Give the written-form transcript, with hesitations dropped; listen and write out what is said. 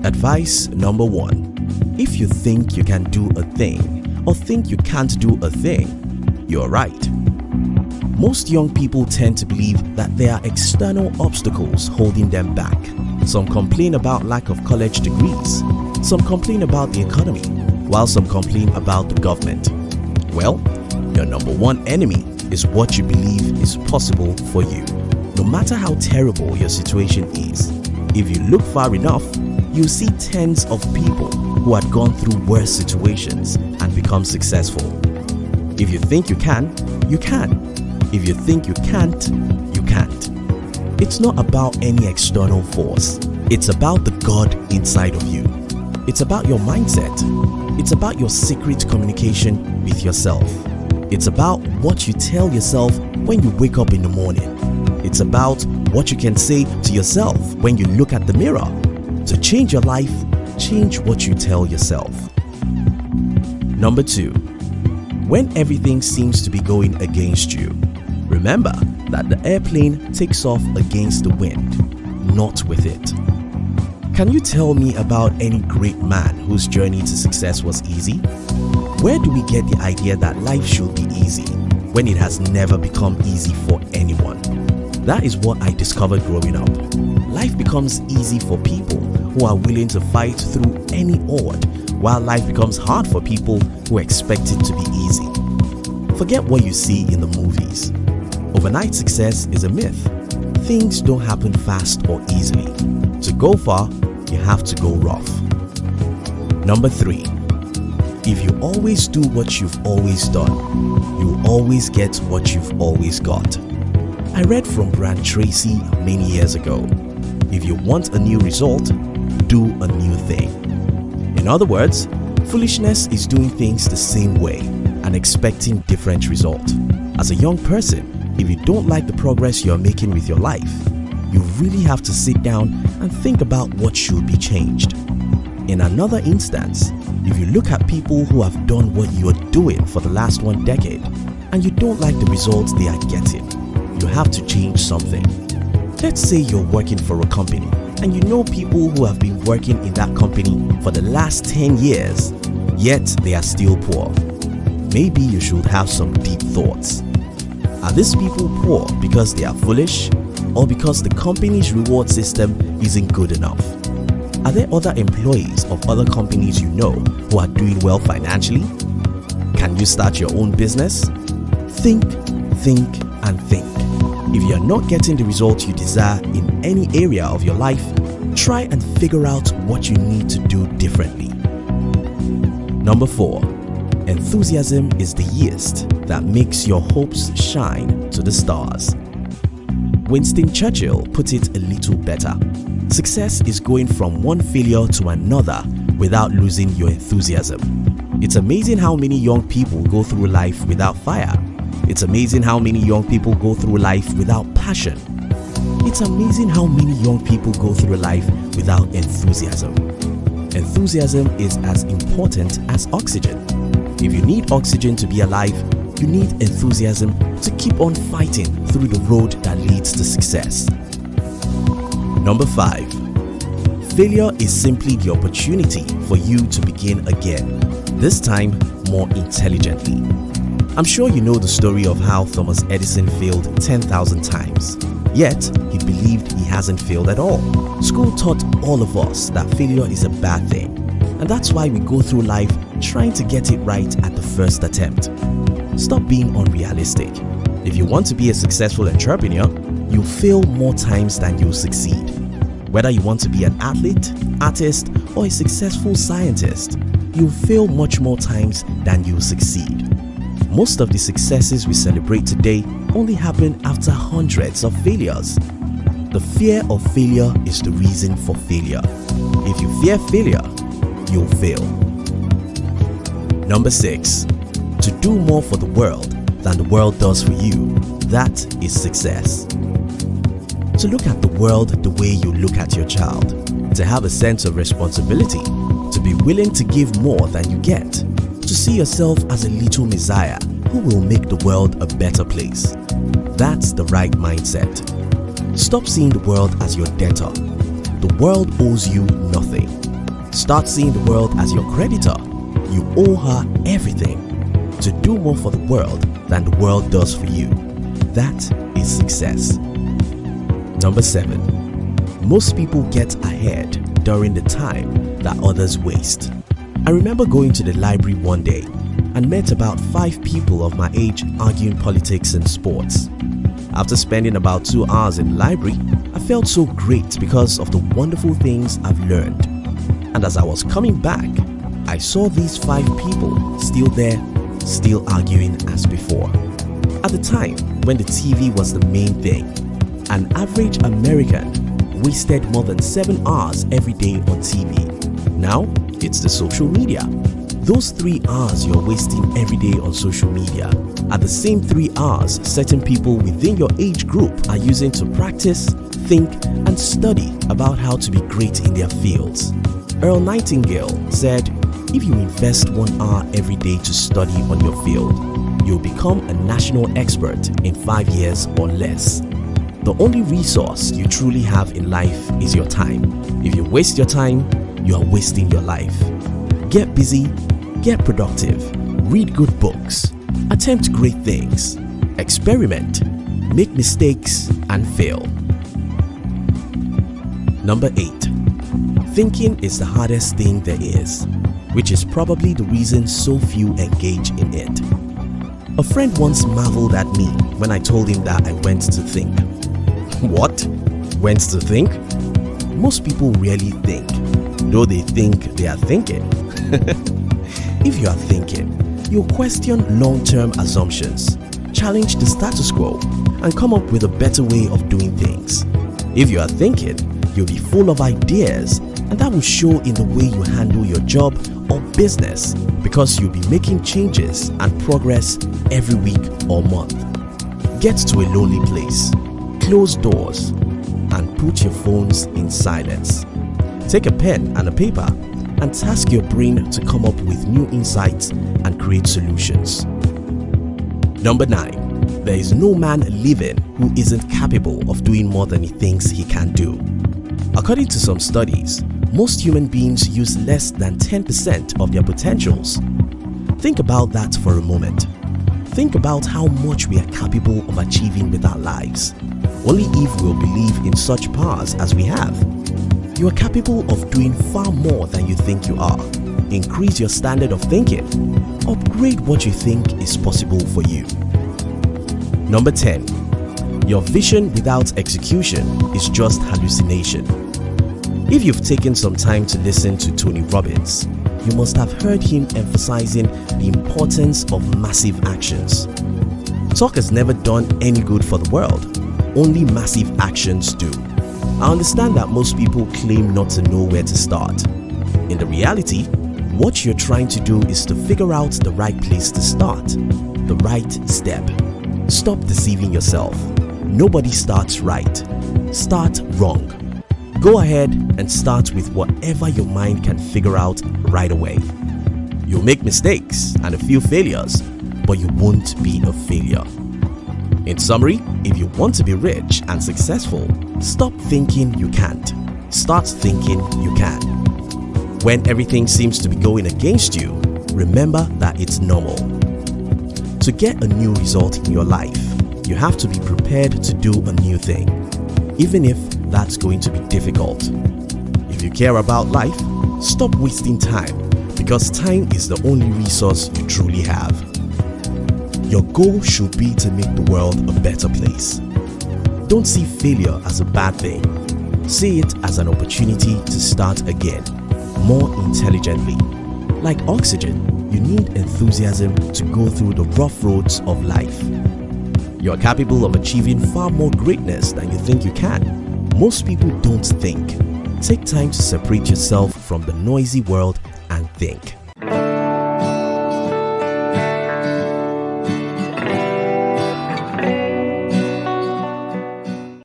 Advice number 1. If you think you can do a thing or think you can't do a thing, you're right. Most young people tend to believe that there are external obstacles holding them back. Some complain about lack of college degrees. Some complain about the economy, while some complain about the government. Well, your number 1 enemy is what you believe is possible for you. No matter how terrible your situation is, if you look far enough, you'll see tens of people who had gone through worse situations and become successful. If you think you can, you can. If you think you can't, you can't. It's not about any external force. It's about the God inside of you. It's about your mindset. It's about your secret communication with yourself. It's about what you tell yourself when you wake up in the morning. It's about what you can say to yourself when you look at the mirror. To change your life, change what you tell yourself. Number 2. When everything seems to be going against you, remember that the airplane takes off against the wind, not with it. Can you tell me about any great man whose journey to success was easy? Where do we get the idea that life should be easy when it has never become easy for anyone? That is what I discovered growing up. Life becomes easy for people who are willing to fight through any odd, while life becomes hard for people who expect it to be easy. Forget what you see in the movies. Overnight success is a myth. Things don't happen fast or easily. To go far, you have to go rough. Number 3. If you always do what you've always done, you always get what you've always got. I read from Grant Tracy many years ago. If you want a new result, do a new thing. In other words, foolishness is doing things the same way and expecting different results. As a young person, if you don't like the progress you're making with your life, you really have to sit down and think about what should be changed. In another instance, if you look at people who have done what you are doing for the last 1 decade and you don't like the results they are getting, you have to change something. Let's say you're working for a company and you know people who have been working in that company for the last 10 years, yet they are still poor. Maybe you should have some deep thoughts. Are these people poor because they are foolish or because the company's reward system isn't good enough? Are there other employees of other companies you know who are doing well financially? Can you start your own business? Think, and think. If you are not getting the results you desire in any area of your life, try and figure out what you need to do differently. Number 4. Enthusiasm is the yeast that makes your hopes shine to the stars. Winston Churchill put it a little better. Success is going from one failure to another without losing your enthusiasm. It's amazing how many young people go through life without fire. It's amazing how many young people go through life without passion. It's amazing how many young people go through life without enthusiasm. Enthusiasm is as important as oxygen. If you need oxygen to be alive, you need enthusiasm to keep on fighting through the road that leads to success. Number 5. Failure is simply the opportunity for you to begin again, this time more intelligently. I'm sure you know the story of how Thomas Edison failed 10,000 times, yet he believed he hasn't failed at all. School taught all of us that failure is a bad thing, and that's why we go through life trying to get it right at the first attempt. Stop being unrealistic. If you want to be a successful entrepreneur, you'll fail more times than you'll succeed. Whether you want to be an athlete, artist, or a successful scientist, you'll fail much more times than you'll succeed. Most of the successes we celebrate today only happen after hundreds of failures. The fear of failure is the reason for failure. If you fear failure, you'll fail. Number 6. To do more for the world than the world does for you, that is success. To look at the world the way you look at your child, to have a sense of responsibility, to be willing to give more than you get, to see yourself as a little messiah who will make the world a better place. That's the right mindset. Stop seeing the world as your debtor. The world owes you nothing. Start seeing the world as your creditor. You owe her everything. To do more for the world than the world does for you. That is success. Number 7. Most people get ahead during the time that others waste. I remember going to the library one day and met about 5 people of my age arguing politics and sports. After spending about 2 hours in the library, I felt so great because of the wonderful things I've learned. And as I was coming back, I saw these 5 people still there, still arguing as before. At the time when the TV was the main thing, an average American wasted more than 7 hours every day on TV. Now, it's the social media. Those 3 hours you're wasting every day on social media are the same 3 hours certain people within your age group are using to practice, think, and study about how to be great in their fields. Earl Nightingale said, "If you invest 1 hour every day to study on your field, you'll become a national expert in 5 years or less." The only resource you truly have in life is your time. If you waste your time, you are wasting your life. Get busy, get productive, read good books, attempt great things, experiment, make mistakes, and fail. Number 8. Thinking is the hardest thing there is, which is probably the reason so few engage in it. A friend once marveled at me when I told him that I went to think. What? Went to think? Most people rarely think, though they think they are thinking. If you are thinking, you'll question long-term assumptions, challenge the status quo, and come up with a better way of doing things. If you are thinking, you'll be full of ideas, and that will show in the way you handle your job or business because you'll be making changes and progress every week or month. Get to a lonely place, close doors, and put your phones in silence. Take a pen and a paper and task your brain to come up with new insights and create solutions. Number 9. There is no man living who isn't capable of doing more than he thinks he can do. According to some studies, most human beings use less than 10% of their potentials. Think about that for a moment. Think about how much we are capable of achieving with our lives. Only if we'll believe in such powers as we have. You are capable of doing far more than you think you are. Increase your standard of thinking. Upgrade what you think is possible for you. Number 10. Your vision without execution is just hallucination. If you've taken some time to listen to Tony Robbins, you must have heard him emphasizing the importance of massive actions. Talk has never done any good for the world. Only massive actions do. I understand that most people claim not to know where to start. In the reality, what you're trying to do is to figure out the right place to start, the right step. Stop deceiving yourself. Nobody starts right. Start wrong. Go ahead and start with whatever your mind can figure out right away. You'll make mistakes and a few failures, but you won't be a failure. In summary, if you want to be rich and successful, stop thinking you can't. Start thinking you can. When everything seems to be going against you, remember that it's normal. To get a new result in your life, you have to be prepared to do a new thing, even if that's going to be difficult. If you care about life, stop wasting time, because time is the only resource you truly have. Your goal should be to make the world a better place. Don't see failure as a bad thing. See it as an opportunity to start again, more intelligently. Like oxygen, you need enthusiasm to go through the rough roads of life. You are capable of achieving far more greatness than you think you can. Most people don't think. Take time to separate yourself from the noisy world and think.